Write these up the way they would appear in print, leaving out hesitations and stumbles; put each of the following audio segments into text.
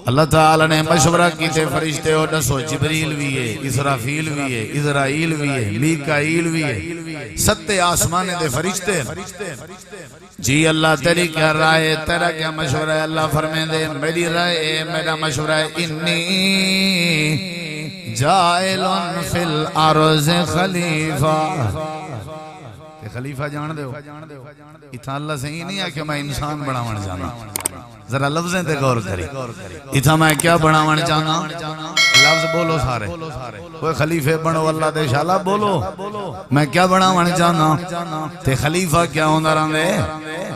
اللہ تعالی نے مشورہ کیتے فرشتے ہو دسو جبریل بھی ہے، اسرافیل بھی ہے، اسرائیل بھی ہے، میکائیل بھی ہے، 7 آسمان دے فرشتے جی اللہ تیری کیا رائے ہے، تیرا کیا مشورہ ہے؟ اللہ فرمائیں دے میری رائے ہے، میرا مشورہ ہے انی جائلن فی الارض خلیفہ کہ خلیفہ جان دے ہو اتھا اللہ صحیح نہیں ہے کہ میں انسان بڑھاون جانا ذرا لفظیں تے غور کری اتھا میں کیا بڑھاون جانا لفظ بولو سارے کوئی خلیفے بنو اللہ دے شالا بولو میں کیا بڑھاون جانا تے خلیفہ کیا ہوندہ رہے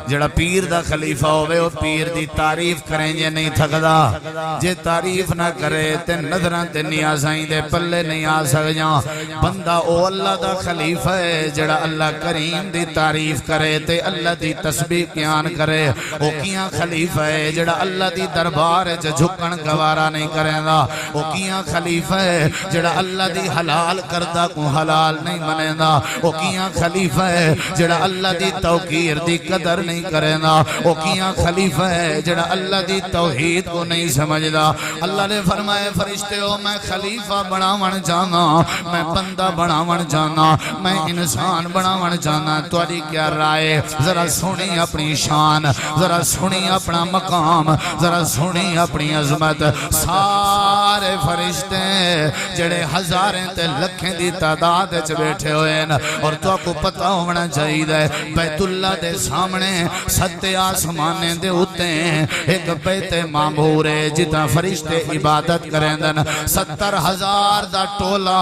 جڑا پیر دا خلیفہ ہوئے وہ پیر دی تعریف کریں جے نہیں تھکدا جے تعریف نہ کرے تے نظران تے نیازائیں دے پلے نہیں آ سکجاں بندہ او اللہ دا خلیفہ ہے جڑا اللہ کریم دی تعریف کرے تے اللہ دی تسبیح قیان کرے او کیاں خلیفہ ہے جڑا اللہ دی دربار جھکن گوارا نہیں کریں دا او کیاں خلیفہ ہے جڑا اللہ دی حلال کردہ کو حلال نہیں منیں دا او کیاں خلیفہ ہے جڑا اللہ دی توقیر دی قدر نہیں کریں دا او کیاں خلیفہ ہے جڑا اللہ دی توحید کو نہیں سمجھدا اللہ نے فرمائے فرشتے ہو میں خلیفہ بناون جانا میں بندہ بناون جانا میں انسان بناون جانا تواڈی کیا رائے ذرا سنی اپنی شان ذرا سنی اپنا مقام ذرا سنی اپنی عظمت سارے فرشتے جڑے ہزاریں تے لکھیں دی تعداد وچ بیٹھے ہوئے ہیں اور تو کو پتہ ہونا چاہیے بیت اللہ دے سامنے 7 آسمانے دے ہوتے ہیں ایک بیت معمور ہے جتا فرشتے عبادت کریں دن 70,000 دا ٹولا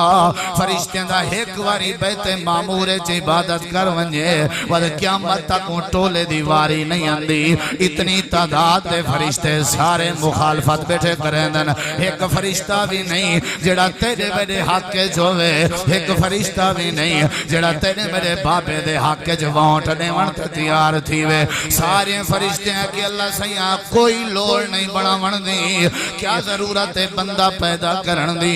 فرشتیں دا ایک واری بیت معمور ہے عبادت کر ونجے ود قیامت تک ٹولے دی واری نہیں آندی اتنی تعداد دے فرشتے سارے مخالفت بیٹھے کریں دن ایک فرشتہ بھی نہیں جڑا تیرے میرے حق کے جوے ایک فرشتہ بھی نہیں جڑا تیرے میرے بابے دے حق کے جو وانٹ دیوان تیار تھی وے سارے فرشتے ہیں کہ اللہ سیاں کوئی لوڑ نہیں بڑھاون دی کیا ضرورت ہے بندہ پیدا کرن دی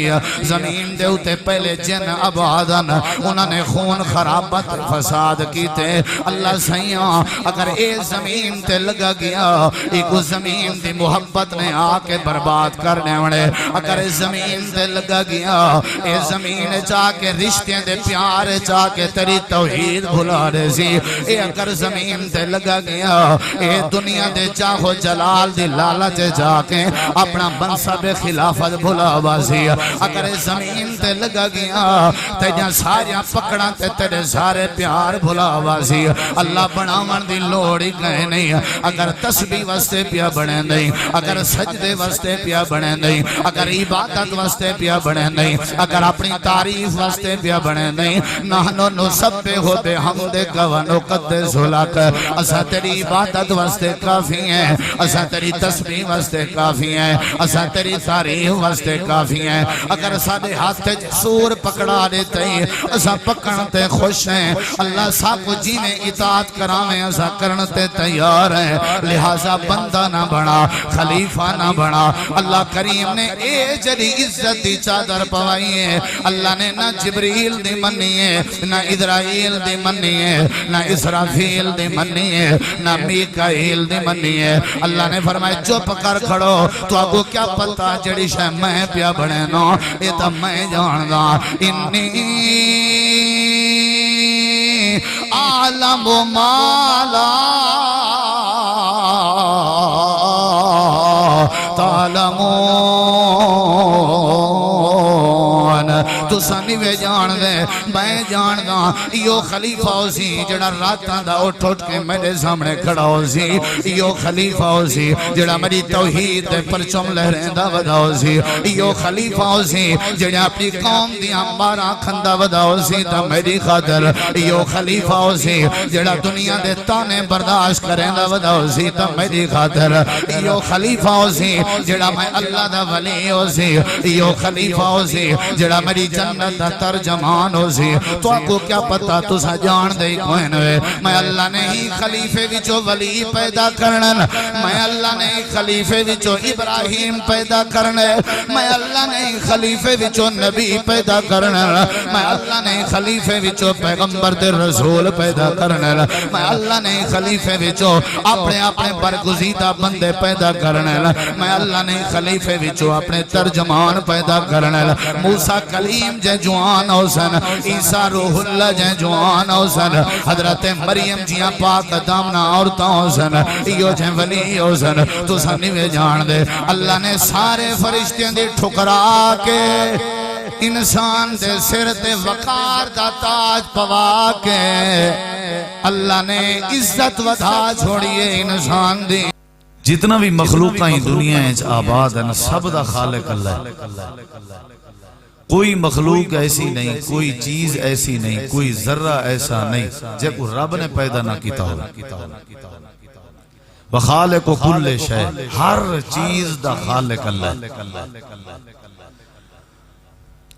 زمین دے ہوتے پہلے جن آبادن انہوں نے خون خرابت فساد کیتے اللہ سیاں اگر اے زمین تے لگا گیا ایک زمین دی محبت نے آ کے برباد کرنے وڑے اگر اے زمین تے لگا گیا اے زمین چاہ کے رشتے دے پیار چاہ کے تیری توحید بھلا رہے سی اے اگر زمین تے لگا گیا اے دنیا دے چاہو جلال دی لالچ جا کے اپنا منصب خلافت بھلا بازی اگر زمین تے لگا گیا تیجاں ساریاں پکڑاں تے تیرے سارے پیار بھلا بازی اللہ بناون دی لوڑی کہے نہیں اگر تسبیح واسطے پیا بنے نہیں اگر سجدے واسطے پیا بنے نہیں اگر عبادت واسطے پیا بنے نہیں اگر اپنی تعریف واسطے پیا بنے نہیں نحنو نسبحو بحمدک و نقدس لک اسا تیری عبادت واسطے کافی ہیں اسا تیری تسبیح واسطے کافی ہیں اسا تیری تعریف واسطے کافی ہیں اگر سارے ہاتھ سور پکڑا دیتے ہیں اسا پکڑتے خوش ہیں اللہ سب کو جینے اطاعت کرانے اسا کرنتے تیار ہیں لہذا بندہ نہ بنا خلیفہ نہ بنا اللہ کریم نے اے جلی عزت دی چادر پوائی ہے اللہ نے نہ جبریل دی منی ہے نہ اسرائیل دی منی ہے نہ اسرافیل دی منی ہے نہ میکائیل دی منی ہے اللہ نے فرمایا چپ کر کھڑو تو آگو کیا پتا جڑی شے میں پیا بڑھے نو یہ تا میں جاندہ انی عالم مالا تعلمون تو سنوے جان دے میں جان دا یو خلیفہ ہو سی جڑا راتاں دا اٹھ اٹھ کے میرے سامنے کھڑا ہو سی یو خلیفہ ہو سی جڑا میری توحید دے پرچم لہریں دا ودا ہو سی یو خلیفہ ہو سی جڑا اپنی قوم دیاں بارہ کھندا ودا ہو سی تا میری خاطر یو خلیفہ ہو سی جڑا دنیا دے تانے برداشت کریں دا ودا ہو سی تا میری خاطر یو خلیفہ ہو سی جڑا میں اللہ دا ولی ہو سی یو خلیفہ ہو سی جڑا میری جنت دا ترجمان ہو سی تو آپ کو کیا پتا تو سا جان دے کوئی نوے میں اللہ نے ہی خلیفے وچو ولی پیدا کرنا میں اللہ نے خلیفے وچو ابراہیم پیدا کرنا میں اللہ نے خلیفے وچو نبی پیدا کرنا میں اللہ نے خلیفے وچو پیغمبر دے رسول پیدا کرنا میں اللہ نے خلیفے وچو اپنے برگزیدہ بندے پیدا کرنا میں اللہ نے خلیفے وچو اپنے ترجمان پیدا کرنا موسیٰ کلیم جے جوان حسن عیسیٰ روح اللہ جے جوان حسن حضرت مریم جیاں پاک دامنا عورتاں حسن ایو جے ولی حسن تو سنوے جان دے اللہ نے سارے فرشتیاں دے ٹھکرا کے انسان دے سر تے وقار دا تاج پوا کے اللہ نے عزت ودا چھوڑیے انسان دی جتنا بھی مخلوقاں دنیا ہے آباد ہے سب دا خالق اللہ ہے کوئی مخلوق ایسی نہیں کوئی چیز ایسی نہیں کوئی ذرہ ایسا نہیں جب کو رب نے پیدا نہ کیتا ہو وخالق کل شے ہر چیز دا خالق اللہ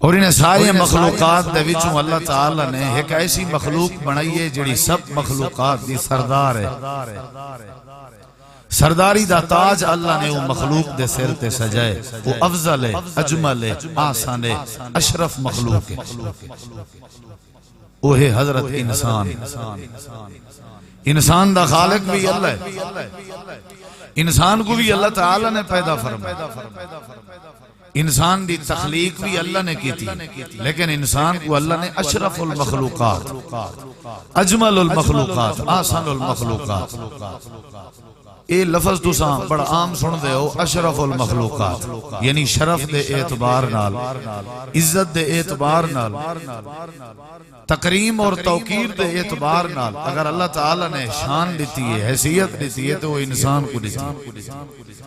اور انہیں ساری مخلوقات دے وچوں اللہ تعالیٰ نے ایک ایسی مخلوق بنائی ہے جڑی سب مخلوقات دی سردار ہے سرداری دا تاج اللہ نے وہ مخلوق دے سر تے سجائے وہ افضل ہے اجمل ہے آسان ہے اشرف مخلوق ہے وہ ہے حضرت انسان انسان دا خالق بھی اللہ ہے انسان کو بھی اللہ تعالیٰ نے پیدا فرمایا انسان دی تخلیق بھی اللہ نے کی تھی لیکن انسان کو اللہ نے اشرف المخلوقات اجمل المخلوقات آسان المخلوقات اے لفظ تو ساں بڑا عام سن دے ہو اشرف المخلوقات یعنی شرف دے اعتبار نال عزت دے اعتبار نال تکریم اور توقیر دے اعتبار نال اگر اللہ تعالیٰ نے شان دیتی ہے حیثیت دیتی ہے تو وہ انسان کو دیتی ہے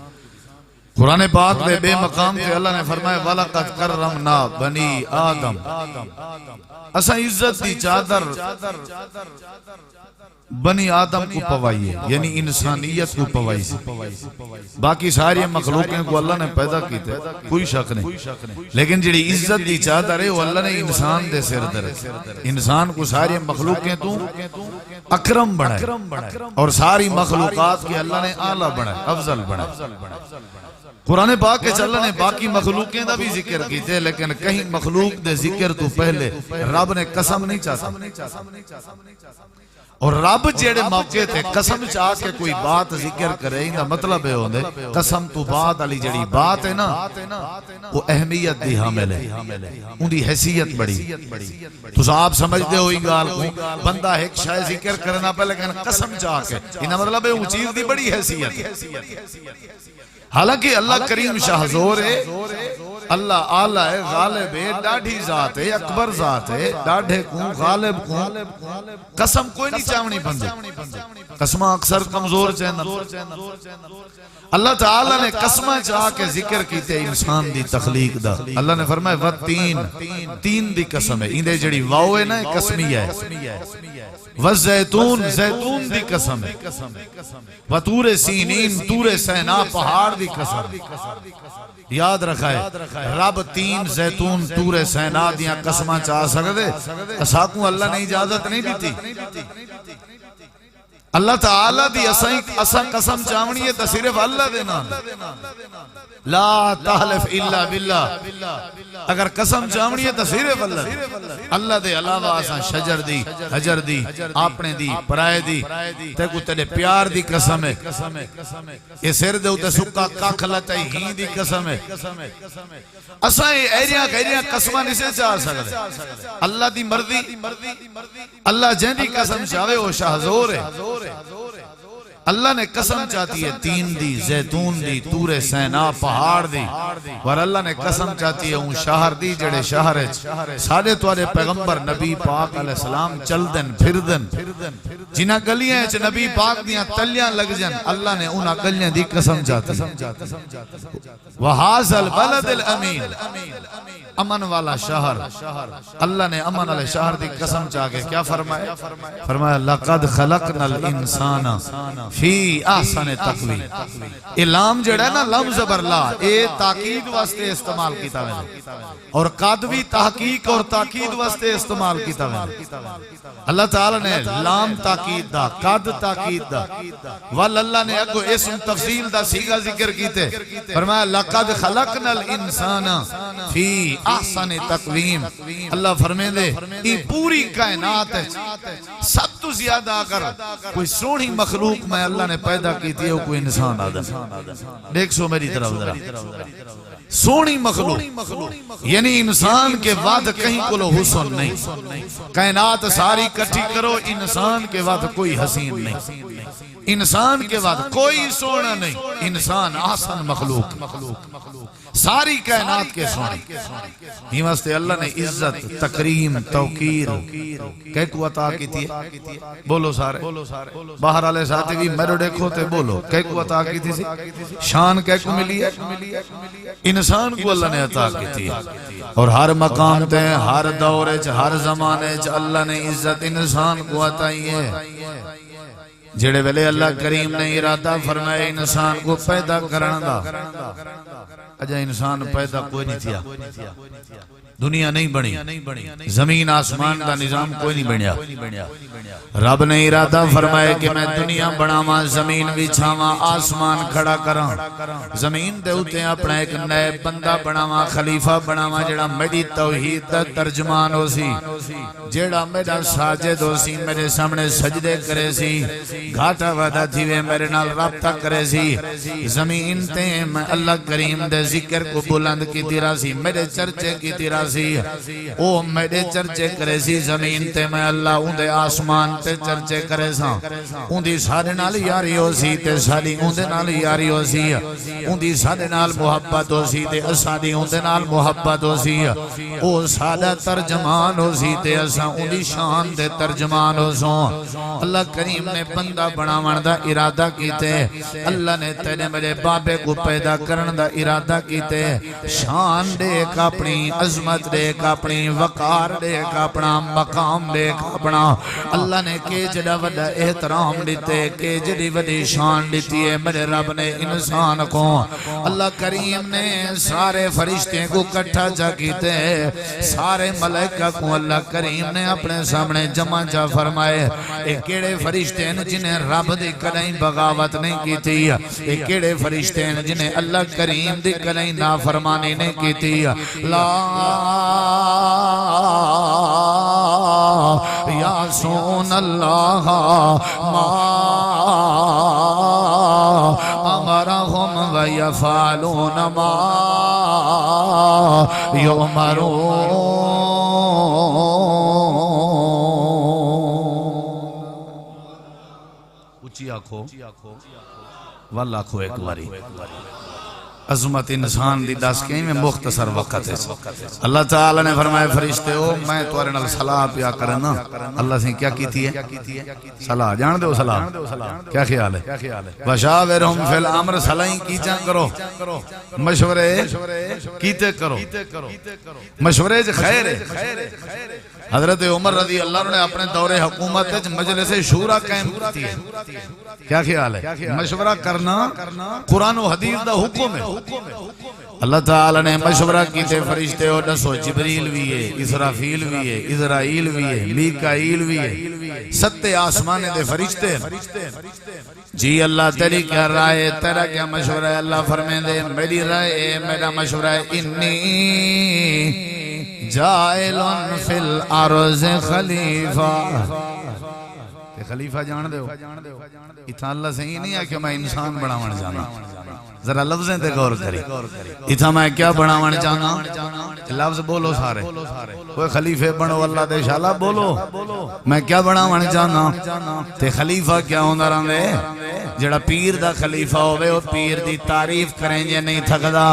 قرآن پاک میں بے مقام کے اللہ نے فرمایا وَلَقَدْ كَرَّمْنَا بَنِي آدم اسا عزت دی چادر بنی آدم کو پوائیے یعنی انسانیت کو پوائیے باقی ساری مخلوقیں کو اللہ نے پیدا کی تھے کوئی شک نہیں لیکن جڑی عزت دی چادر ہے وہ اللہ نے انسان دے سر در انسان کو ساری مخلوقیں تو اکرم بنائے اور ساری مخلوقات کے اللہ نے اعلیٰ بنائے افضل بنائے قرآن پاک کے اللہ نے باقی مخلوقیں دا بھی ذکر کی تھے لیکن کہیں مخلوق دے ذکر تو پہلے رب نے قسم نہیں چاہتا اور رب جیڑے موقع تھے قسم چاہ کے کوئی بات ذکر کرے ہی نا مطلب ہے ہوندے قسم تو بعد علی جڑی بات ہے نا وہ اہمیت دی حامل ہے ان دی حیثیت بڑی تو آپ سمجھتے ہو گال کو بندہ ایک شاید ذکر کرنا پہ لیکن قسم چاہ کے انہا مطلب ہے وہ چیز دی بڑی حیثیت ہے حالانکہ اللہ کریم شاہ حضور ہے اللہ آلہ ہے غالب ہے ڈاڑھی ذات ہے اکبر ذات ہے ڈاڑھے کوں غالب کوں قسم کوئی نہیں چاہونی بندے قسمہ اکثر کمزور چاہنا اللہ تعالیٰ نے قسمہ چاہ کے ذکر کیتے انسان دی تخلیق دا اللہ نے فرمایا وَتِّین تین دی قسم ہے اندے جڑی واؤ ہے نا قسمیہ ہے وَزَيْتُون زیتون دی قسم ہے وَتُورِ سِینِین تور سینا پہاڑ دی قسم یاد رکھا ہے رب تین زیتون تور سینا دیاں قسمہ چاہ سکتے اساکوں اللہ نے اجازت نہیں دیتی اللہ تعالیٰ دی اساں قسم چاونی ہے تو صرف اللہ دینا لا تحلف الا باللہ اگر قسم چاونی ہے تو صرف اللہ دے علاوہ اساں شجر دی حجر دی اپنے دی پرائے دی تے کو تیرے پیار دی قسم ہے یہ سر دے ہوتے سکا کاکھ لتا ہی دی قسم ہے اساں ایریاں قسمہ نہیں سے چاہ سکتے اللہ دی مرضی اللہ جن دی قسم چاہے وہ شاہزور ہے اللہ نے قسم چاہتی ہے تین دی زیتون دی تور سینا پہاڑ دی اور اللہ نے قسم چاہتی ہے ان شہر دی جڑے شہر ہے سارے توارے پیغمبر نبی پاک علیہ السلام چل دن پھر دن جنہ گلیاں ہیں نبی پاک دیاں تلیاں لگ جن اللہ نے انہا گلیاں دی قسم چاہتی ہے وَحَازَ الْبَلَدِ الْأَمِينَ امن والا شہر اللہ نے امن والے شہر دی قسم چاہ کے کیا فرمایا فرمایا لَقَدْ خَلَقْنَا الْإِنسَانَ فی احسن تقویم. یہ لام جڑا ہے نا لم زبر لا اے تاکید واسطے استعمال کیتا ہے اور قد بھی تحقیق اور تاکید واسطے استعمال کیتا ہے. اللہ تعالی نے لام تاکید دا قد تاکید دا وال اللہ نے اگو اسم تفصیل دا سیغہ ذکر کیتے فرمایا لقد خلقنا الانسان فی احسن تقویم. اللہ فرمائے دے یہ پوری کائنات ہے سب تو زیادہ اگر کوئی سونی مخلوق میں اللہ نے پیدا کی تھی وہ کوئی انسان آدم. دیکھ سو میری طرف ذرا سونی مخلوق یعنی انسان کے بعد کہیں کو لو حسن نہیں. کائنات ساری کٹھی کرو انسان کے بعد کوئی حسین نہیں. انسان کے بعد کوئی سونا نہیں. انسان احسن مخلوق ساری کائنات کے سونے. ہی واسطے اللہ نے عزت تکریم توقیر کہہ کو عطا کی تھی. بولو سارے باہر والے ساتھی بھی میرے دیکھو تے بولو کہہ کو عطا کی تھی. شان کہہ کو ملی ہے انسان کو اللہ نے عطا کی تھی. اور ہر مقام تے ہر دورے چ ہر زمانے چ اللہ نے عزت انسان کو عطائی ہے. جڑے ویلے اللہ کریم نے ارادہ فرمائے انسان کو پیدا کرنا دا اجا انسان پیدا کوئی نہیں تھیا. دنیا نہیں بنی زمین آسمان دا نظام کوئی نہیں بنیا. رب نے ارادہ فرمائے کہ میں دنیا بناواں زمین بچھاواں آسمان کھڑا کراں زمین دے اوتے اپنا ایک نئے بندہ بناواں خلیفہ بناواں جڑا میری توحید دا ترجمان ہو سی جڑا میرا ساجد ہو سی میرے سامنے سجدے کرے سی گھاٹا وعدہ تھی وے میرے نال رابطہ کرے سی. زمین تے میں اللہ کریم دے ذکر کو بلند کی تیرا سی میرے چرچے کی تیرا سی او میرے چرچے کرے سی. زمین تے میں اللہ اندے آسمان تے چرچے کرے سا اندی سارے نال یاری ہو سی تے ساری اندے نال یاری ہو سی اندی سارے نال محبت ہو سی تے ساری اندے نال محبت ہو سی او سارا ترجمان ہو سی تے اساں اندی شان دے ترجمان ہو سو. اللہ کریم نے بندہ بناون دا ارادہ کیتے. اللہ نے تیرے میرے بابے کو پیدا کرن دا ارادہ کیتے. شان دیکھ اپنی عظمت دیکھ اپنی وقار دیکھ اپنا مقام دیکھ اپنا. اللہ نے کہ جڑا وڈا احترام دیتے کہ جڑی وڈی شان دیتی ہے میرے رب نے انسان کو. اللہ کریم نے سارے فرشتے کو کٹھا جا کیتے سارے ملائکہ کو اللہ کریم نے اپنے سامنے جمع جا فرمائے. ایک کیڑے فرشتے ہیں جنہیں رب دی کدیں بغاوت نہیں کی تھی. ایک کیڑے فرشتے ہیں جنہیں اللہ کریم دی کدیں نافرمانی نہیں کی تھی. لا یعصون اللہ ما امرهم ویفعلون ما یؤمرون. اچھی آنکھو واللہ آنکھو ایک باری عظمت انسان دی دس کے میں مختصر وقت ہے. اللہ تعالی نے فرمایا فرشتے ہو میں تمہارے نال صلاح پیا کرنا. اللہ سے کیا کیتی ہے صلاح جان دو صلاح کیا خیال ہے وشاورہم فی الامر صلاحیں کیچاں کرو مشورے کیتے کرو مشورے خیر ہے. حضرت عمر رضی اللہ عنہ نے اپنے دور حکومت مجلس شورا قائم کرتی ہے. کیا خیال ہے مشورہ کرنا قرآن و حدیث دا حکم ہے. اللہ تعالی نے مشورہ کیتے فرشتے ہو دسو جبریل بھی ہے اسرافیل بھی ہے اسرائیل بھی ہے میکائیل بھی ہے ستے آسمانے دے فرشتے جی اللہ تیری کیا رائے تیرا کیا مشورہ ہے. اللہ فرمائے دے میری رائے میرا مشورہ ہے انی جائلن فی الارض خلیفہ. خلیفہ جان دے ہو اتھا اللہ سے ہی نہیں ہے کہ میں انسان بڑھاون جانا. ذرا لفظیں تے غور کری اتھا میں کیا بڑھاون جانا لفظ بولو سارے کوئی خلیفے بنو اللہ دے شالا بولو میں کیا بڑھاون جانا. تے خلیفہ کیا ہوندہ رہاں دے جڑا پیر دا خلیفہ ہوئے وہ پیر دی تعریف کریں جے نہیں تھکدا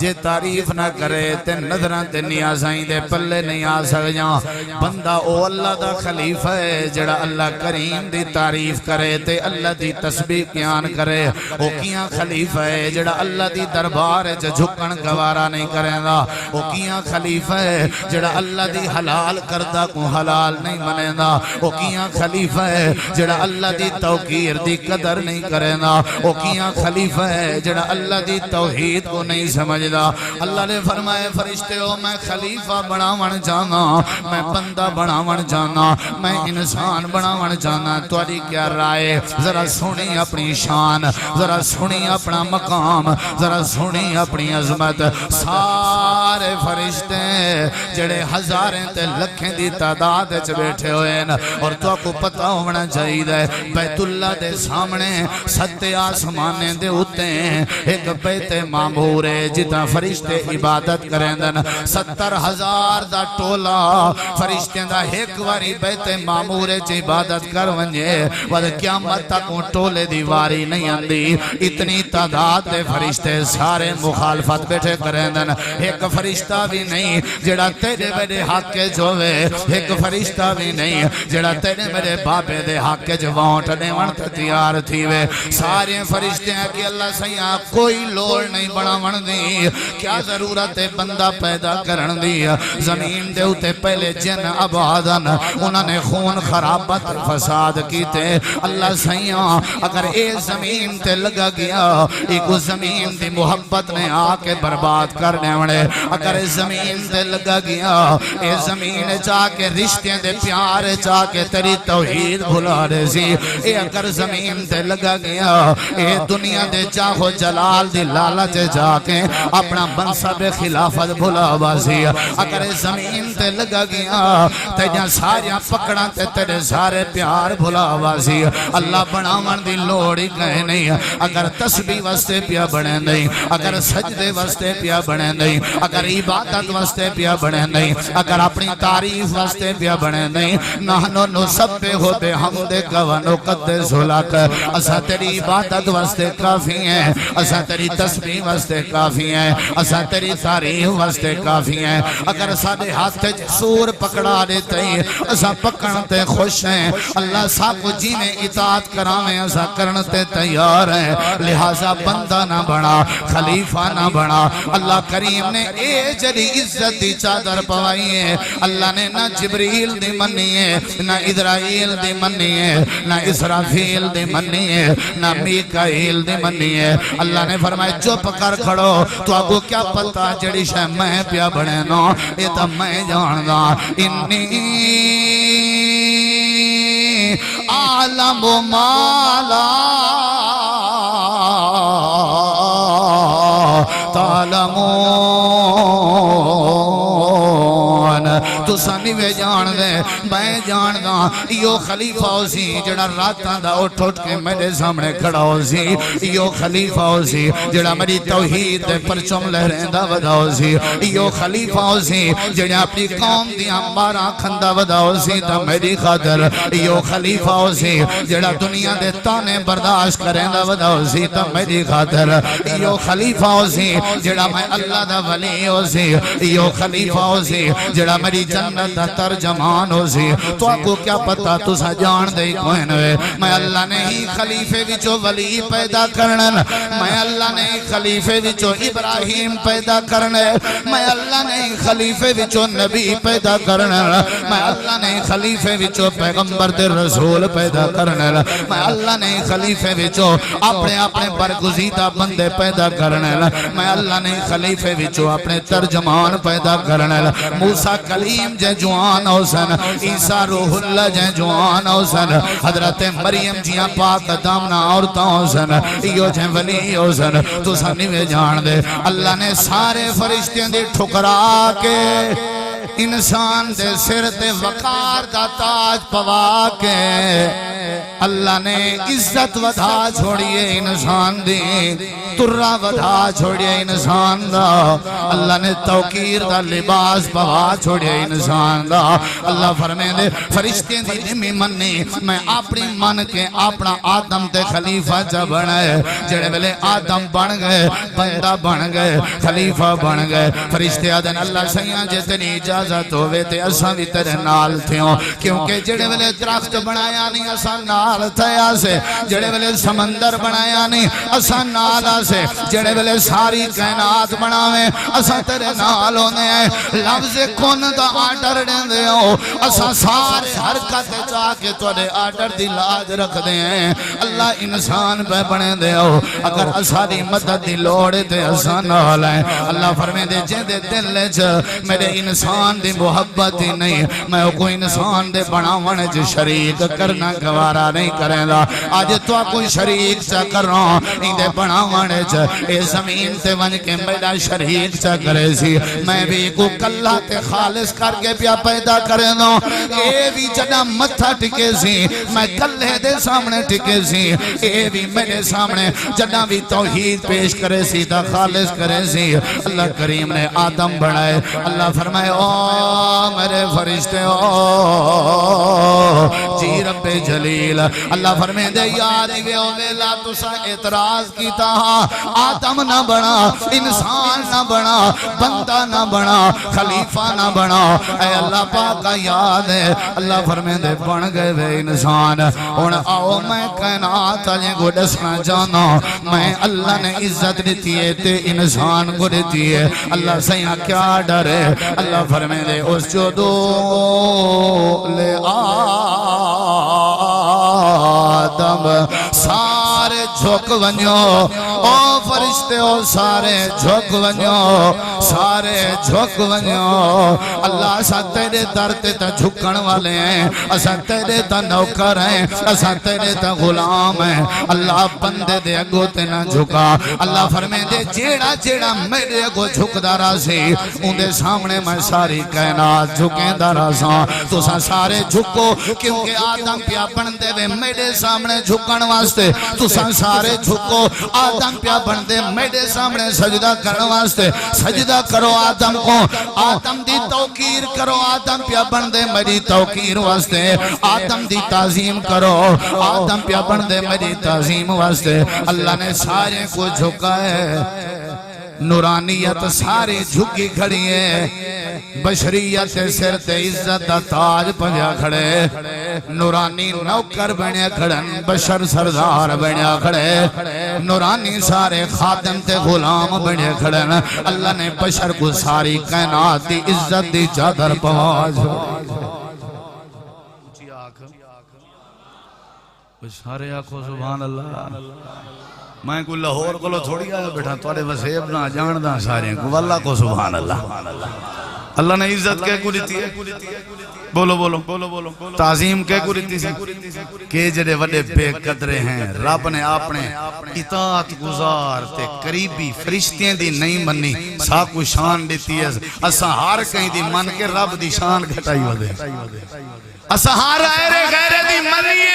جے تعریف نہ کرے تے نظران تے نیازائیں دے پلے نہیں آ سکجاں. بندہ او اللہ دا خلیفہ ہے جڑا اللہ کریم دی تعریف کرے تے اللہ دی تسبیح بیان کرے. او کیاں خلیفہ ہے ہے جڑا اللہ دی دربار ہے جھکن گوارا نہیں کریں دا او کیاں خلیفہ ہے جڑا اللہ دی حلال کردہ کو حلال نہیں منیں دا او کیاں خلیفہ ہے جڑا اللہ دی توقیر دی قدر نہیں کریں دا او کیاں خلیفہ ہے جڑا اللہ دی توحید کو نہیں سمجھ دا اللہ نے فرمائے فرشتے ہو میں خلیفہ بناون جانا میں بندہ بناون جانا میں انسان بناون جانا تواڈی کیا رائے ذرا سنی اپنی شان ذرا سنی اپنا مقام ذرا سنی اپنی عظمت سارے فرشتے جڑے ہزاریں تے لکھیں دی تعداد وچ بیٹھے ہوئے ہیں اور تو کو پتہ ہونا چاہیے بیت اللہ دے سامنے ستے آسمانے دے اوتے ایک بیت معمور ہے جتنا فرشتے عبادت کریں دن 70,000 دا ٹولا فرشتیں دا ایک واری بیت معمور وچ عبادت کر ونجے ود قیامت تک ٹولے دی واری نہیں آندی اتنی تعداد دے فرشتے سارے مخالفت بیٹھے کریں دن ایک فرشتہ بھی نہیں جڑا تیرے میرے حق کے جوے ایک فرشتہ بھی نہیں جڑا تیرے میرے بابے دے حق کے جوانٹ نیوان تیار تھی وے سارے فرشتے ہیں کہ اللہ سیاں کوئی لوڑ نہیں بڑا من دی کیا ضرورت ہے بندہ پیدا کرن دی زمین دے ہوتے پہلے جن آبادن انہوں نے خون خرابت فساد کیتے اللہ سیاں اگر اے زمین تے لگا گیا ایک زمین دی محبت نے آکے برباد کرنے وڑے اگر زمین تے لگا گیا اے زمین چاہ کے رشتے دے پیار چاہ کے تیری توحید بھلا رہے سی اے اگر زمین تے لگا گیا اے دنیا دے چاہو جلال دی لالچ جا کے اپنا منصب خلافت بھلا باسی اگر زمین تے لگا گیا تیجا ساریاں پکڑا تے تیرے سارے پیار بھلا باسی اللہ بناون دی لوڑی کہے نہیں اگر تسبیح واسطے پیا بنے نہیں اگر سجدے واسطے پیا بنے نہیں اگر عبادت واسطے پیا بنے نہیں اگر اپنی تعریف واسطے پیا بنے نہیں نحنو نسبحو بحمدک و نقدس لک اسا تیری عبادت واسطے کافی ہیں اسا تیری تسبیح واسطے کافی ہیں اسا تیری تعریف واسطے کافی ہیں اگر سارے ہاتھ سور پکڑا دیتے ہیں اسا پکڑتے خوش ہیں اللہ سا کو جینے اطاعت کرامیں اسا کرنتے تیار ہیں لہذا بندہ نہ بنا خلیفہ نہ بنا اللہ کریم نے اے جڑی عزت دی چادر پوائی ہے اللہ نے نہ جبریل دی منی ہے نہ ادرائیل دی منی ہے نہ اسرافیل دی منی ہے نہ میکائیل دی منی ہے اللہ نے فرمایا چپ کر کھڑو تو آگو کیا پتا جڑی شے میں پیا بڑے نو یہ تا میں جاندہ انی عالم مالا تعلمون تو سانی وے جان دے میں جان دا یو خلیفہ ہو سی جڑا راتاں دا اٹھ اٹھ کے میرے سامنے کھڑا ہو سی یو خلیفہ ہو سی جڑا میری توحید دے پرچم لہریں دا ودا ہو سی یو خلیفہ ہو سی جڑا اپنی قوم دی امبارا کھندا ودا ہو سی تا میری خاطر یو خلیفہ ہو سی جڑا دنیا دے تانے برداشت کریں دا ودا ہو سی تا میری خاطر یو خلیفہ ہو سی جڑا میں اللہ دا ولی ہو سی یو خلیفہ ہو سی جڑا میری جنت دا ترجمان ہو سی تو آپ کو کیا پتا تو سا جان دے کوئی نوے میں اللہ نے ہی خلیفے وچو ولی پیدا کرنے میں اللہ نے ہی خلیفے وچو ابراہیم پیدا کرنے میں اللہ نے ہی خلیفے وچو نبی پیدا کرنے میں اللہ نے ہی خلیفے وچو پیغمبر دے رسول پیدا کرنے میں اللہ نے ہی خلیفے وچو اپنے برگزیدہ بندے پیدا کرنے میں اللہ نے خلیفے وچو اپنے ترجمان پیدا کرنے موسیٰ کلیم جے جوان حسن عیسیٰ روح اللہ جے جوان حسن حضرت مریم جیاں پاک دامنا عورتوں حسن ایو جے ولی حسن تو سنی میں جان دے اللہ نے سارے فرشتیں دے ٹھکرا کے انسان دے سر تے وقار دا تاج پوا کے اللہ نے عزت ودھا چھوڑیے انسان دی ترہ ودھا چھوڑیے انسان دا اللہ نے توقیر دا لباس پوا چھوڑیے انسان دا اللہ فرمے دے فرشتے دی نمی منی میں اپنی من کے اپنا آدم تے خلیفہ جا بنے جڑے ویلے آدم بن گئے بندہ بن گئے خلیفہ بن گئے فرشتے آدن اللہ سیاں جتنی اجازت ہوئے تے اساں بھی تیرے نال تھیوں کیونکہ جڑے ویلے درخت بنایا نہیں اساں اساں نال تھیا سے جڑے ویلے سمندر بنایا نہیں اساں نال سے جڑے ویلے ساری کائنات بناویں اساں تیرے نال ہونے ہیں لفظ کن دا آرڈر دیندے ہو اساں سارے حرکت چاہ کے تھوڑے آرڈر دی لاج رکھ دے ہیں اللہ انسان پہ بنے دے ہو اگر اساری مدد دی لوڑے تے اساں نال ہیں اللہ فرمے دے جے دے دل میرے انسان دی محبت ہی نہیں میں کوئی انسان دے بناونے جو شریک کرنا گوارا نہیں کریں دا آج تو کوئی شریک چا کر رہا ہوں اندے بناونے چا اے زمین تے ون کے میرا شریک چا کرے سی میں بھی کو کلہ تے خالص کر کے پیا پیدا کریں دوں اے بھی جنا متھا ٹکے سی میں کلہ دے سامنے ٹکے سی اے بھی میرے سامنے جنا بھی توحید پیش کرے سی تا خالص کرے سی اللہ کریم نے آدم بڑھائے اللہ فرمائے او میرے فرشتے او جی رب جلیل اللہ فرمائے دے یادی وے او ویلا تسا اعتراض کیتا آدم نہ بنا انسان نہ بنا بندہ نہ بنا خلیفہ نہ بنا اے اللہ پاک کا یاد ہے اللہ فرمائے دے بن گئے وے انسان اور آؤ میں کائنات آجیں کو دسنا جانا میں اللہ نے عزت دیتی ہے تے انسان کو دیتی ہے اللہ سیاں کیا ڈر ہے اللہ فرمائے دے اس جو دو لے آدم سارے جھک ونیو او فرشتے او سارے جھک ونیو سارے جھک ونیو اللہ اسا تیرے در تے تا جھکن والے ہیں اسا تیرے تا نوکر ہیں اسا تیرے تا غلام ہیں اللہ بندے دے اگو تے نہ جھکا اللہ فرمائے دے جیڑا جیڑا میرے اگو جھک دارا سی ان دے سامنے میں ساری کائنات جھکیں دارا سا تو سارے جھکو کیونکہ آدم پیا بندے وے میرے سامنے جھکن واسطے تو سارے جھکو آدم پیا بندے میرے سامنے سجدہ کرنے واسطے سجدہ کرو آدم کو آدم دی توقیر کرو آدم پیا بندے میری توقیر واسطے آدم دی تعظیم کرو آدم پیا بندے میری تعظیم واسطے اللہ نے سارے کو جھکا ہے نورانیت ساری جھکی کھڑی ہے بشریت سر تے عزت دا تاج پنجا کھڑے نورانی نوکر بنیا کھڑن بشر سردار بنیا کھڑے نورانی سارے خادم تے غلام بنیا کھڑن اللہ نے بشر کو ساری کائنات دی عزت دی چادر پواز سارے آنکھوں سبحان اللہ میں کو لاہور کو لو تھوڑی آیا بیٹھا توڑے وسیب نہ جان دا سارے کو واللہ کو سبحان اللہ اللہ نے عزت کہہ کو دیتی ہے بولو بولو تعظیم کہہ کو دیتی ہے کہ جڑے وڈے بے قدرے ہیں رب نے اپنے اطاعت گزار تے قریبی فرشتیں دی نہیں منی سا کو شان دیتی ہے اسا ہار کہیں دی من کے رب دی شان گھٹائی ہو دے اسا ہار غیر دی منیے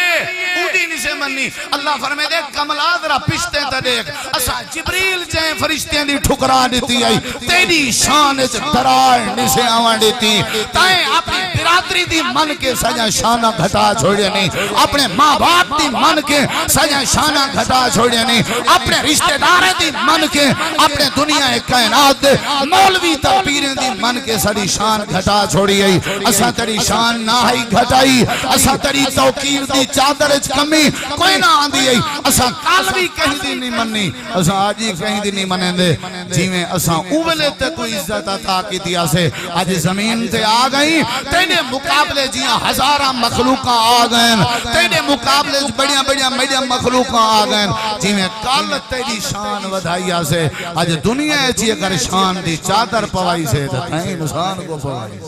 اودی نہیں سے منی اللہ فرمے دے کملات را پشتے تا دیکھ اسا جبریل جائیں فرشتیں دی ٹھکرا دیتی ہے تیری شان سے درائے نہیں سے آوان دیتی تائیں اپنی برادری دی من کے سجا شانہ گھٹا چھوڑے نہیں اپنے ماں باپ دی من کے سجا شانہ گھٹا چھوڑے نہیں اپنے رشتہ دار دی من کے اپنے دنیا کائنات دے مولوی تقبیریں دی من کے ساری شان گھٹا چھوڑی ہے اسا تیری شان نہ ہی گھٹائی اسا تیری توقیر دی چادر کمی کوئی نہ آندی ہے اسا کالوی کہیں دی نہیں منی اسا آجی کہیں دی نہیں منیں دے جیویں اسا اوولے تے کوئی عزت عطا کی دیا سے آج زمین تے آ گئی تینے مقابلے جیاں ہزارہ مخلوقہ آ گئے تینے مقابلے بڑیاں بڑیاں میڈیا مخلوقہ آ گئے جیویں کال تیری شان ودھائیا سے آج دنیا چی اگر شان دی چادر پوائی سے تھائیں انسان کو پوائی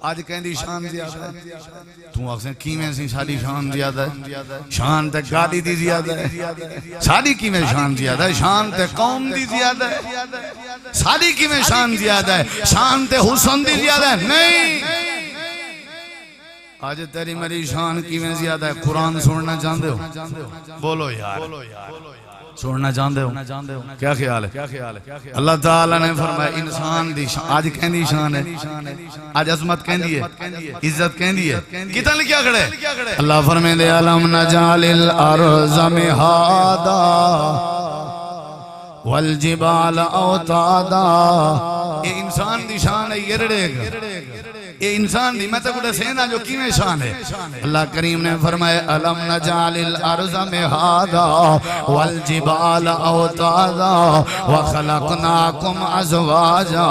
آج کہیں دی شان زیادہ ہے تو آکھیں کیمیں سی ساری شان زیادہ ہے شان تے گاڑی دی زیادہ ہے ساری کیمیں شان زیادہ ہے شان تے قوم دی زیادہ ہے ساری کیمیں شان زیادہ ہے شان تے حسن دی زیادہ ہے نہیں آج تیری میری شان کیمیں زیادہ ہے قرآن سننا چاہتے ہو بولو یار سننا چاہتے ہو کیا خیال ہے اللہ تعالیٰ نے فرمایا انسان دی شان آج کہندی شان ہے آج عظمت کہندی ہے عزت کہندی ہے کتنا لکھیا کھڑے اللہ فرمائے دے علم نجعل الارض مہادا والجبال اوتادا یہ انسان دی شان ہے یہ رڑے گا یہ انسان دی میں تو کچھ سینا جو کیویں شان ہے اللہ کریم نے فرمائے الم نجعل الارض مہادا والجبال اوتادا وخلقناکم ازواجا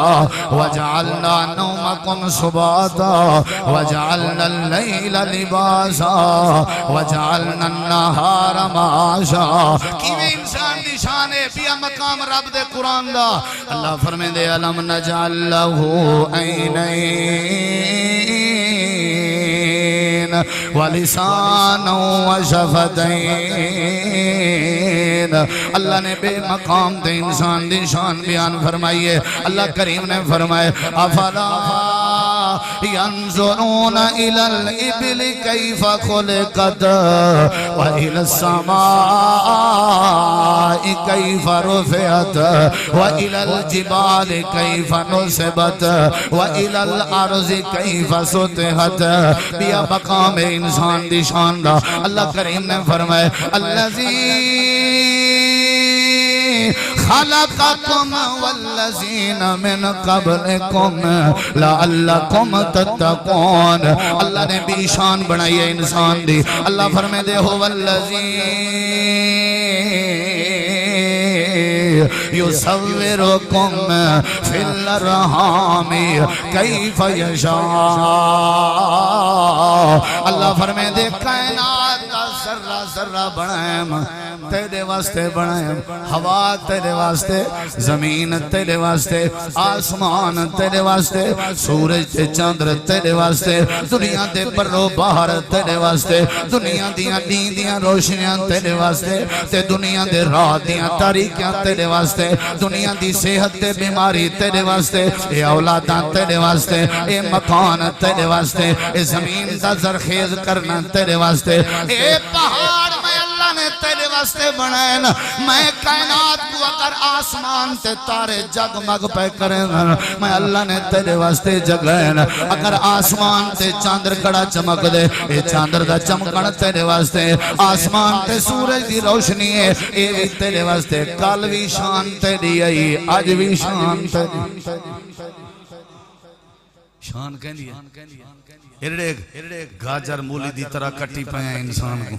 وجعلنا نومکم سباتا وجعلنا اللیل لباسا وجعلنا النہار معاشا کیویں انسان دی شان ہے بیا مقام رب دے قرآن دا اللہ فرمائے دے الم نجعل لہو عینین ولسان وشفتین اللہ نے بے مقام دے انسان دی شان بیان فرمائیے اللہ کریم نے فرمائے افلا ينظرون إلى الإبل كيف خلقت وإلى السماء كيف رفعت وإلى الجبال كيف نصبت وإلى الأرض كيف سطحت بیا مقام انسان دی شان دا اللہ کریم نے فرمائے الذی خلقکم والذین من قبلکم لعلکم تتقون اللہ نے بھی شان بنائی ہے انسان دی اللہ فرمائے دے ہو والذی یصورکم فی الارحام کیف یشاء اللہ فرمائے دے کائنات کا ذرہ ذرہ بنائیں تیرے واسطے بنائیں ہوا تیرے واسطے زمین تیرے واسطے آسمان تیرے واسطے سورج تے چاندر تیرے واسطے دنیا دے برو باہر تیرے واسطے دنیا دیاں نیندیاں روشنیاں تیرے واسطے تے دنیا دے رات دیاں تاریکیاں تیرے واسطے دنیا دی صحت تے بیماری تیرے واسطے اے اولاداں تیرے واسطے اے مکان تیرے واسطے اے زمین دا زرخیز کرنا تیرے واسطے اے پہاڑ میں اللہ نے تیرے واسطے بنائے نا میں کائنات کو اگر آسمان تے تارے جگمگ پہ کریں میں اللہ نے تیرے واسطے جگائے نا اگر آسمان تے چاندر کڑا چمک دے اے چاندر دا چمکن تیرے واسطے آسمان تے سورج دی روشنی ہے اے بھی تیرے واسطے کل بھی شان تیری آئی آج بھی شان تیری شان کہہ لیا ارڑے گاجر مولی دی طرح کٹی پائیں انسان کو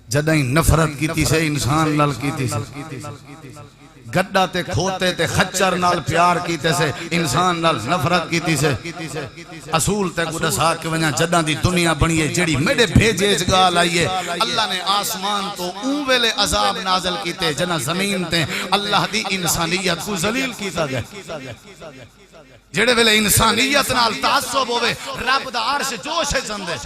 جدائیں نفرت کیتی سے انسان نال کیتی سے گڈا تے کھوتے تے خچر نال پیار کیتے سے انسان نال نفرت کیتی سے اصول تے گڈا سا کے ونجا جداں دی دنیا بنیے جڑی میرے بھیجے گال آئیے اللہ نے آسمان تو اون ویلے عذاب نازل کیتے جنا زمین تے اللہ دی انسانیت کو ذلیل کیتا گیا جڑے ویلے انسانیت نال تعصب ہوئے رب دا عرش جوش ہے جندے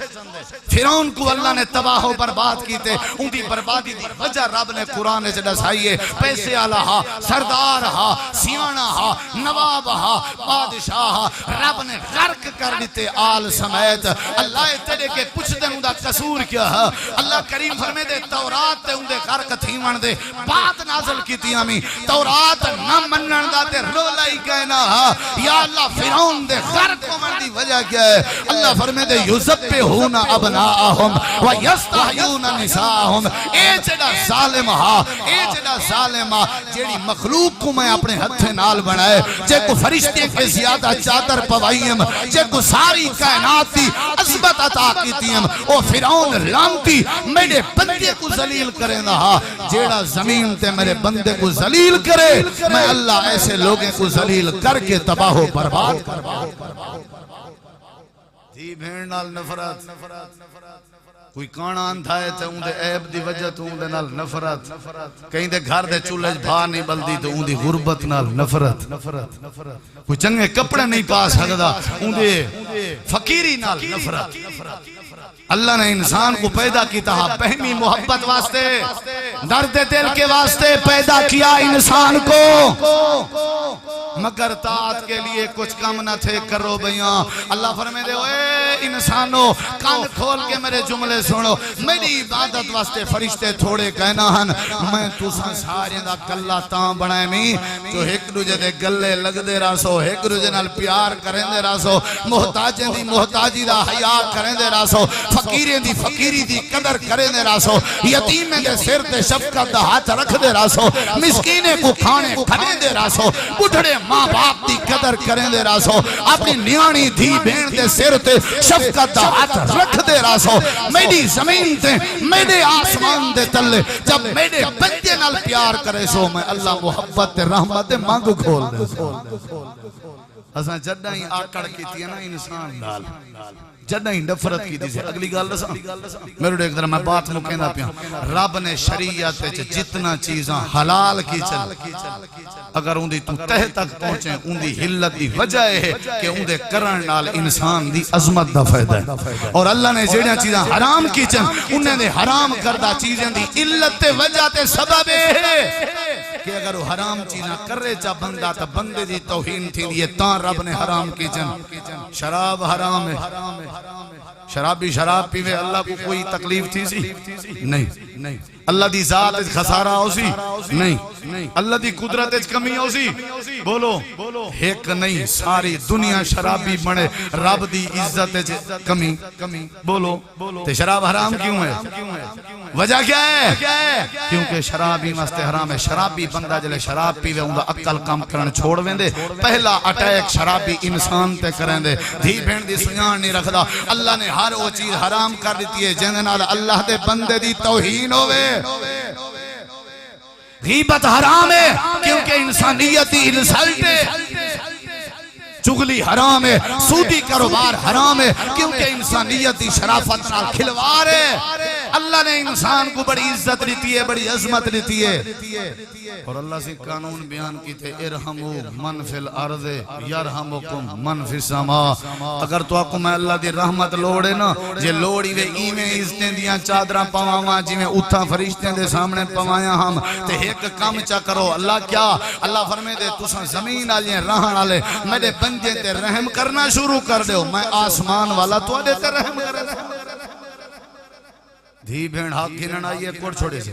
فرعون کو اللہ نے تباہ و برباد کیتے ان دی بربادی دی وجہ رب نے قرآن سے دسائیے پیسے آلہ ہا سردار ہا سیانہ ہا نواب ہا بادشاہ ہا رب نے غرق کر دیتے آل سمیت اللہ تیرے کے کچھ دن دا قصور کیا ہے اللہ کریم فرمے دے تورات تے ان دے غرق تھیون دے بات نازل کیتی ہمیں تورات نہ منن دا تے رولائی کہنا یا اللہ فرعون دے غرق کو مردی وجہ کیا ہے اللہ فرمے دے یذبحون ابناءہم ویستحیون نساءہم اے جڑا ظالم ہا اے جڑا ظالم ہا جیڑی مخلوق کو میں اپنے ہتھے نال بنائے جے کو فرشتے کے زیادہ چادر پوائیم جے کو ساری کائنات دی عظمت عطا کیتیم او فرعون لانتی میرے بندے کو ذلیل کرے نہا جیڑا زمین تے میرے بندے کو ذلیل کرے میں اللہ ایسے لوگیں کو ذلیل کر کے تباہ و برباد کر دی بھیڑ نال نفرت کوئی کانا اندھا ہے تے اون دے عیب دی وجہ تو اون دے نال نفرت کہیں دے گھر دے چولج بھا نہیں بلدی تو اون دی غربت نال نفرت کوئی چنگے کپڑے نہیں پا سکدا اون دے فقیری نال نفرت اللہ نے انسان کو پیدا کی تھا بہمی محبت واسطے درد دل کے واسطے پیدا کیا انسان کو مگر طاعت کے لیے کچھ کم نہ تھے کرو بیاں اللہ فرمے دے اے انسانو کان کھول کے میرے جملے سنو میری عبادت واسطے فرشتے تھوڑے کہنا ہن میں تساں سارے دا کلا تاں بنائے میں تو ایک دوجے دے گلے لگ دے راسو ایک دوجے نال پیار کریں دے راسو محتاجیں دی محتاجی دا حیا کریں دے راسو فقیریں دی فقیری دی قدر کریں دے راسو یتیمیں دے سر تے شفقت دا ہاتھ رکھ دے راسو مسکینے کو کھانے کھنے دے راسو بڑھڑے ماں باپ دی قدر کریں دے راسو اپنی نیانی دھی بین دے سر تے شفقت دا ہاتھ رکھ دے راسو میری زمین تے میرے آسمان دے تلے جب میرے بندے نال پیار کرے سو میں اللہ محبت تے رحمت تے مانگ کھول دے سو اساں جدہ ہی آکڑ کی تھی نا انسان نال جدہ ہی نفرت کی تھی سے اگلی گال رسا میرے ایک طرح میں بات مکیندہ پیا رب نے شریعت جتنا چیزاں حلال کی چل اگر ان دی تو تہ تک پہنچیں ان دی حلت دی وجہ ہے کہ ان دے کرن نال انسان دی عظمت دا فائدہ ہے اور اللہ نے جیڑیاں چیزاں حرام کی چن انہیں دے حرام کردہ چیزیں دی علت تے وجہ تے سبب ہے کہ اگر وہ حرام چیزاں کر رہے چاہ بندہ تا بندے دی توہین تھی دیئے تاں رب نے حرام کی چن شراب حرام ہے شرابی شراب پیوے اللہ کو کوئی تکلیف تھی سی نہیں اللہ دی ذات اچھ خسارہ ہو سی نہیں اللہ دی قدرت اچھ کمی ہو سی بولو ایک نہیں ساری دنیا شرابی بنے رب دی عزت اچھ کمی بولو تے شراب حرام کیوں ہے وجہ کیا ہے کیونکہ شرابی مست حرام ہے شرابی بندہ جلے شراب پیوے ہوں دا عقل کام کرن چھوڑ ویندے پہلا اٹیک شرابی انسان تے کریں دے دھی بین دی سنیان نہیں رکھ دا اللہ نے ہر وہ چیز حرام کر دیتی ہے جنہاں اللہ دے بندے دی توہین ہوئے غیبت حرام ہے کیونکہ انسانیتی انسلٹ ہے چگلی حرام ہے سودی کاروبار حرام ہے کیونکہ انسانیتی شرافت نال کھلوار ہے اللہ نے انسان کو بڑی عزت لیتی ہے بڑی عظمت لیتی ہے اور اللہ سے قانون بیان کی تھے ارحمو من فی الارض یرحمکم من فی السماء اگر تو آپ کو میں اللہ دی رحمت لوڑے نا جے لوڑی وے ایمیں عزتیں دیاں چادرہ پواما جی میں اتھا فرشتیں دے سامنے پوایا ہم تے ایک کام چا کرو اللہ کیا اللہ فرمے دے تساں زمین آلیں رہن آلے میرے بندے تے رحم کرنا شروع کر دے میں آسمان والا تو آدے تے رحم کر دے دھی بھین حق گھنن آئیے کوڑ چھوڑے سے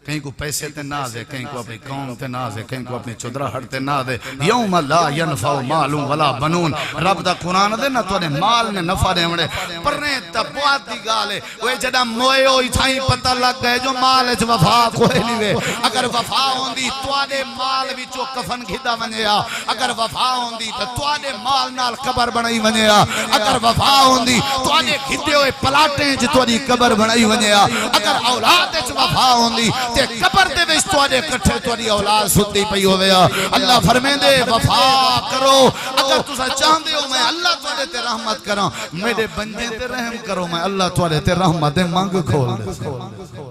کہیں کو پیسے تے ناز ہے کہیں کو اپنی قوم تے ناز ہے کہیں کو اپنی چدرہ ہٹ تے ناز ہے یوم لا ینفع مالوں ولا بنون رب دا قرآن دے نا تو نے مال نے نفع دے مڑے پرنے تبوات دی گالے وہ جڑا موئے ہوئی تھائیں پتہ لگ گئے جو مال اچھ وفا کوئی نہیں وے اگر وفا ہوندی تو نے مال وچو کفن گھدا ونیا اگر وفا ہوندی تو نے مال نال قبر بنائی ونیا اگر وفا ہوندی تو نے گھدے ہوئے پلاٹیں جو دی قبر بنائی ونیا اگر اولاد اچھ وفا ہوندی تے قبر دے وچ تواڈے کٹھے تواڈی اولاد ستی پئی ہوے اللہ فرمیندے وفا کرو اگر تساں چاہندے ہو میں اللہ تواڈے تے رحمت کراں میرے بندے تے رحم کرو میں اللہ تواڈے تے رحمت دے منگ کھول دے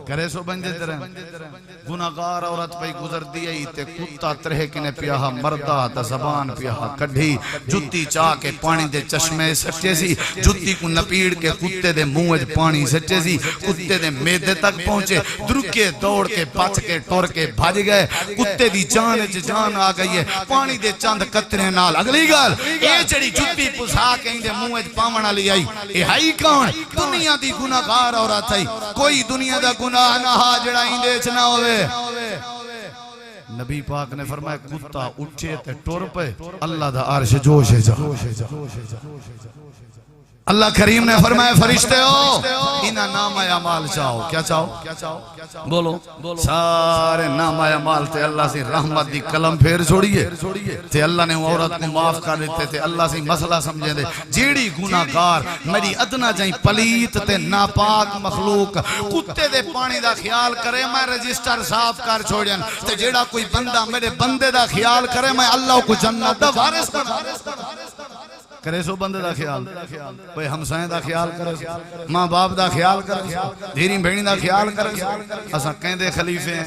کرے سو بندے تے رحم گناہگار عورت پئی گزر دی تے کتا ترہ کنے پیاہا مردہ تا زبان پیاہا کڈھی جتی چاہ کے پانی دے چشمے سچے سی جتی کو نپیڑ کے کتے دے منہ پانی سچے سی کتے دے میدے تک پہنچے درکے دوڑ کے بچ کے ٹور کے بھاج گئے کتے دی جان جان آ گئی ہے پانی دے چاند قطرے نال اگلی گال اے جڑی جتی پسا کے اندے منہ پاونا لی آئی اے ہائی کون دنیا دی گناہگار عورت ہے کوئی دنیا دا گناہ نہ ہا جڑا اندے چ نہ ہوئے نبی پاک نے فرمایا کتا اٹھے تے ٹور پہ اللہ دا عرش جوش ہے جا اللہ کریم نے فرمایا فرشتے ہو انہا نام آیا مال چاہو کیا چاہو بولو سارے نام آیا مال تے اللہ سے رحمت دی قلم پھیر چھوڑیے تے اللہ نے عورت کو معاف کر دیتے تے اللہ سے مسئلہ سمجھے دے جیڑی گناہگار میری ادنا جائیں پلیت تے ناپاک مخلوق کتے دے پانی دا خیال کرے میں رجسٹر صاف کر چھوڑین تے جیڑا کوئی بندہ میرے بندے دا خیال کرے میں اللہ کو جنت دا وارث کرے سو بندے دا خیال کوئی ہمسائیں دا خیال کرے ماں باپ دا خیال کرے دھیری بھینی دا خیال کرے اساں کہندے خلیفے ہیں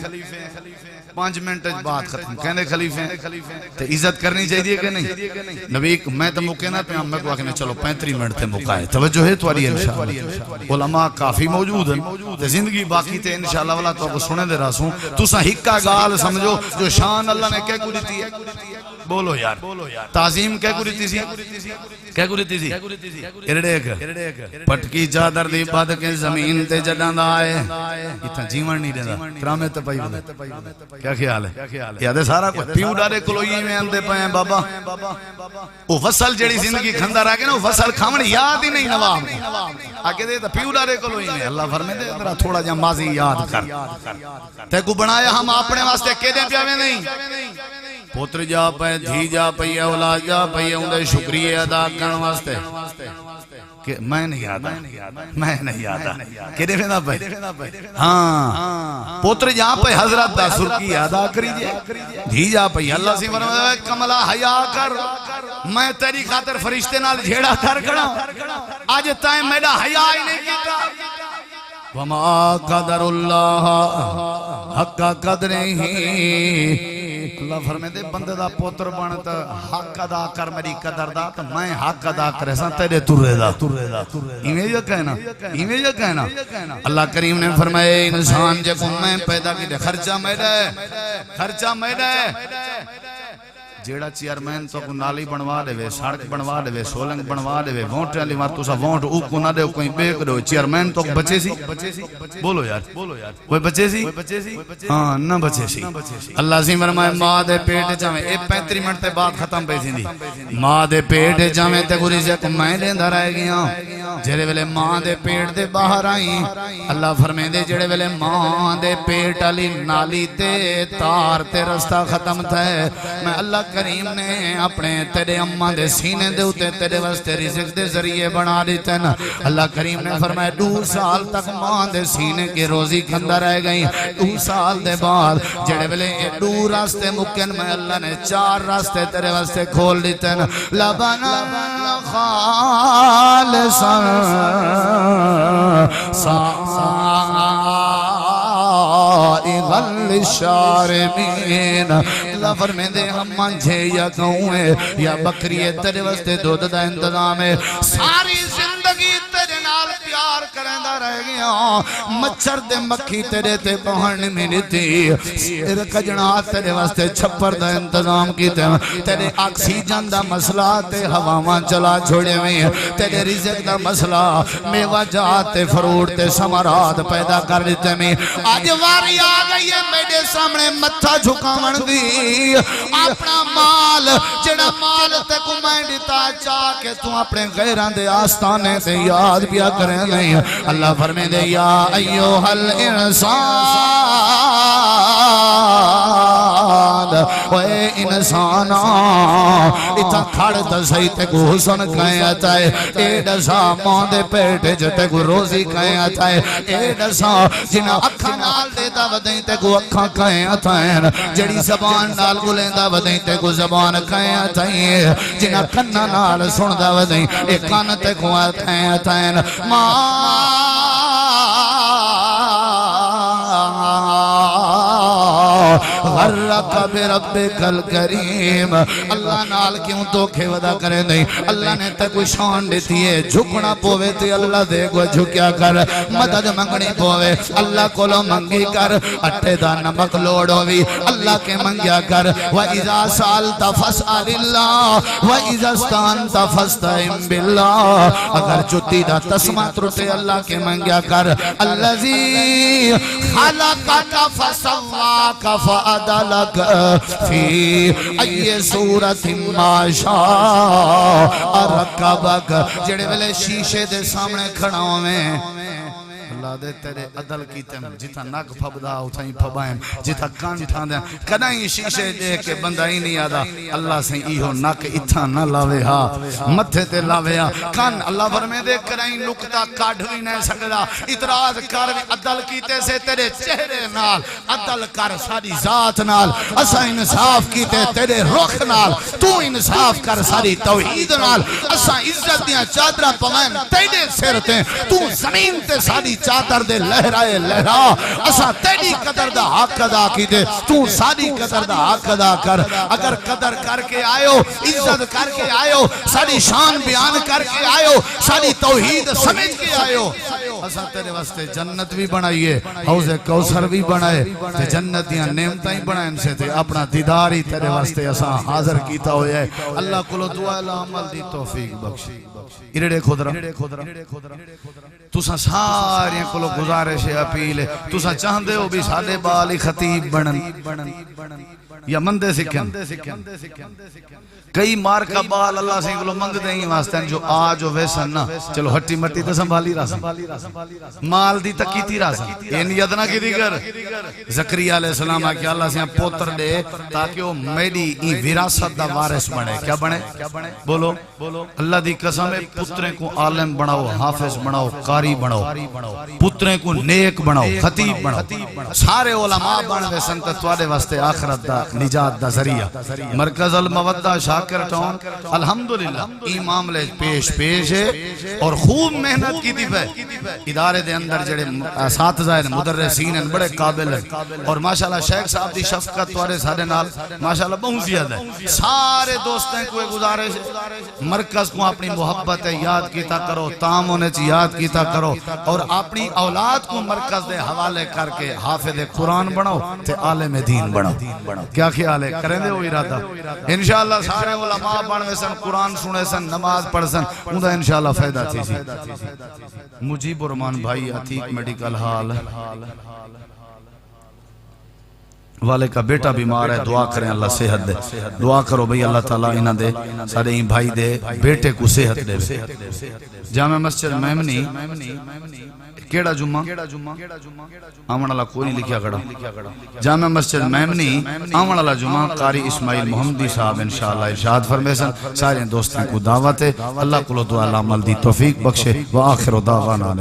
5 منٹ بات ختم کہندے خلیفے ہیں تے عزت کرنی چاہیے کہ نہیں نبی میں تو مکینا پہ میں کو آکھنے چلو 35 منٹ تے مکائے توجہ ہے تواری انشاءاللہ علماء کافی موجود ہیں تے زندگی باقی تے انشاءاللہ والا تو آپ سنے دے رہا تُسا ہکا گال سمجھو جو شان اللہ نے کہہ کو دیتی ہے بولو یار تعظیم کہہ کو دیتی سی کہہ کو دیتی سی ارڑیک پٹکی چادر دی بد کے زمین تے جڑاندا آئے اتنا جیون نہیں رہندا کرامے تے پئی کیا خیال ہے یاد ہے سارا کچھ پیو ڈارے کلوئی میں اندے پے ہیں بابا وہ وصل جڑی زندگی کھندا رہ گئے نا وصل کھاون یاد ہی نہیں نوام آگے دے تے پیو ڈارے کلوئی میں اللہ فرمے دے میرا تھوڑا جا ماضی یاد کر تے کو بنایا ہم اپنے واسطے کدے پیاویں نہیں پوتر جا پے دھی جا پئی اولاد جا پئی اندے شکریہ ادا کرن واسطے کہ میں نہیں آتا کدے ویندا پے ہاں پوتر جا پے حضرت دا سرکی ادا کری جے دھی جا پئی اللہ سی فرمایا کملا حیا کر میں تیری خاطر فرشتے نال جھیڑا کر کھڑا اج تائیں میرا حیا ہی نہیں کیتا وما قدر اللہ حق قدرہ اللہ فرمائے دے بندے دا پوتر بنتا حق ادا کر میری قدر دا تو میں حق ادا کرے ساں تیرے ترے دا ایمیں یہ کہنا اللہ کریم نے فرمائے انسان جے کو میں پیدا کی دے خرچہ میرے جیڑا چیئرمین تو کو نالی بنوا دے وے سڑک بنوا دے وے سولنگ بنوا دے وے ووٹ علی وقت تو سا ووٹ او کو نہ دے کوئی بیک دو چیئرمین تو بچے سی بولو یار کوئی بچے سی ہاں نہ بچے سی اللہ سی فرمائے ماں دے پیٹ جاویں اے 35 منٹ تے بعد ختم پئی سیندی ماں دے پیٹ جاویں تے گری سے کو میں لیندا رہ گیا جڑے ویلے ماں دے پیٹ دے باہر آئی اللہ فرمائے دے جڑے ویلے ماں دے پیٹ علی نالی تے تار تے رستہ ختم تھا میں اللہ کریم نے اپنے تیرے اماں دے سینے دے ہوتے تیرے واسطے رزق دے ذریعے بنا دیتے نا اللہ کریم نے فرمایا 2 سال تک ماں دے سینے کی روزی کھندا رہ گئی 2 سال دے بعد جڑے ویلے 2 راستے ممکن میں اللہ نے 4 راستے تیرے واسطے کھول دیتے نا لبنا خالصا سائغا للشاربین اللہ فرمائے دے ہم منجھے یا گھوئے یا بکری تیرے واسطے دودھ دا انتظام ہے ساری زندگی تیرے نال پیار کرندہ رہ گیا مچھر دے مکھی تیرے تے بہن میں تھی سیر کجنا تیرے واسطے چھپر دا انتظام کی تیرے آکسیجن دا مسئلہ تے ہواواں چلا چھوڑے میں تیرے رزق دا مسئلہ میوہ جات تے فروٹ تے سمرات پیدا کر لیتے میں آج واری آ گئی ہے میرے سامنے متھا جھکاون دی اپنا مال جڑا مال تے کو میں دیتا چاہ کے تو اپنے غیران دے آستانے تے یاد بیا کریں نہیں اللہ فرمے دے یا ایوہ الانسان وے انسانا اتھا کھڑتا صحیح تے کو حسن کہیں آتا ہے اے ڈسا ماں دے پیٹے جتے کو روزی کہیں آتا ہے اے ڈسا جنہ اکھا نال دیتا ودیں تے کو اکھا کہیں آتا ہے جڑی زبان نال گلیں دا ودیں تے کو زبان کہیں آتا ہے جنہ کنہ نال سن دا ودیں ایک کان تے کو آتا ہے غرق بربک الکریم اللہ نال کیوں دھوکے ودا کرے نہیں اللہ نے تے کوئی شان دیتی ہے جھکنا پوے تے اللہ دے کو جھکیا کر مدد منگنی پوے اللہ کو لو منگی کر اٹھے دا نمک لوڑو بھی اللہ کے منگیا کر وَإِذَا سَأَلْتَ فَاسْأَلِ اللَّهِ وَإِذَا اسْتَعَنْتَ فَاسْتَعِنْ بِاللَّهِ اگر جتی دا تسمہ ترتے اللہ کے منگیا کر الَّذِي خَلَقَكَ فَسَوَّاكَ فَعَدَلَكَ فِي أَيِّ صُورَةٍ مَا شَاءَ رَكَّبَكَ جڑے ویلے شیشے دے سامنے کھڑاؤں میں اللہ دے تیرے عدل کیتے ہیں جتا نک پھبدا اتھائیں پھبائیں جتا کان ٹھان دیں کدائیں شیشے دے کے بندہ ہی نہیں آدھا اللہ سے ایہو نک اتھا نہ لاوے ہا متھے تے لاوے ہا کان اللہ فرمے دے کرائیں نکتا کاڑھ بھی نہیں سکدا اتراز کر عدل کیتے سے تیرے چہرے نال عدل کر ساری ذات نال اسا انصاف کیتے تیرے رخ نال تو انصاف کر ساری توحید نال اسا عزت دیاں چادرہ پوائن تیرے سر تے تو زمین تے ساری چادر دے لہرائے لہرا اسا تیری قدر دا حق ادا کی دے تو ساری قدر دا حق ادا کر اگر قدر کر کے آئیو عزت کر کے آئیو ساری شان بیان کر کے آئیو ساری توحید سمجھ کے آئیو اسا تیرے واسطے جنت بھی بنائیے حوض کوثر بھی بنائے تے جنت دیاں نعمتیں بنائیں سے تے اپنا دیدار ہی تیرے واسطے اسا حاضر کیتا ہویا ہے اللہ کو دعا العمل دی توفیق بخشی ایرڑے خودرہ تُسا سارے کو گزارش اپیل تُسا چاہندے ہو بھی سادے بالی خطیب بنن یا مندے سکھن کئی مار کا بال اللہ سے کلو منگ دیں واسطہ جو آج و ویسن نا چلو ہٹی مٹی تو سنبھالی راسن مال دی تکیتی راسن یہ نیت نہ کی دیگر زکریہ علیہ السلام آکے اللہ سے پوتر دے تاکہ وہ میری ای وراثت دا وارث بنے کیا بنے بولو اللہ دی قسم ہے پتریں کو عالم بناؤ حافظ بناؤ قاری بناؤ پتریں کو نیک بناؤ خطیب بناؤ سارے علماء بنوے سنت توارے واسطے آخرت دا نجات دا ذریعہ مرکز المودہ شاکر ٹاؤن الحمدللہ ای معاملے پیش ہے اور خوب محنت کی تھی پہ ادارے دے اندر جڑے اساتذہ ہیں مدرسین ہیں بڑے قابل ہیں اور ماشاءاللہ شیخ صاحب دی شفقت توارے سارے نال ماشاءاللہ بہت زیادہ ہے سارے دوستیں کو گزارش مرکز کو اپنی محبت یاد کیتا کرو تعاون چ یاد کیتا کرو اور اپنی اولاد کو مرکز دے حوالے کر کے حافظ قرآن بناؤ تے عالم دین بناؤ کیا خیال ہے کریں دے وہ ارادہ انشاءاللہ سارے علماء بنوے سن قرآن سنے سن نماز پڑھ سن اندھا انشاءاللہ فائدہ تھی سی مجیب الرحمان بھائی عتیق میڈیکل ہال والے کا بیٹا بیمار ہے دعا کریں اللہ صحت دے دعا کرو بھئی اللہ تعالیٰ انہ دے سارے ہی بھائی دے بیٹے کو صحت دے جامع مسجد میمنی کیڑا جمعہ آمن اللہ کوئی لکھیا کڑا جامع مسجد میمنی آمن اللہ جمعہ قاری اسماعیل محمدی صاحب انشاءاللہ ارشاد فرمیسن سارے دوستوں کو دعوت ہے اللہ کو دعا عمل دی توفیق بخشے وآخر دعوانا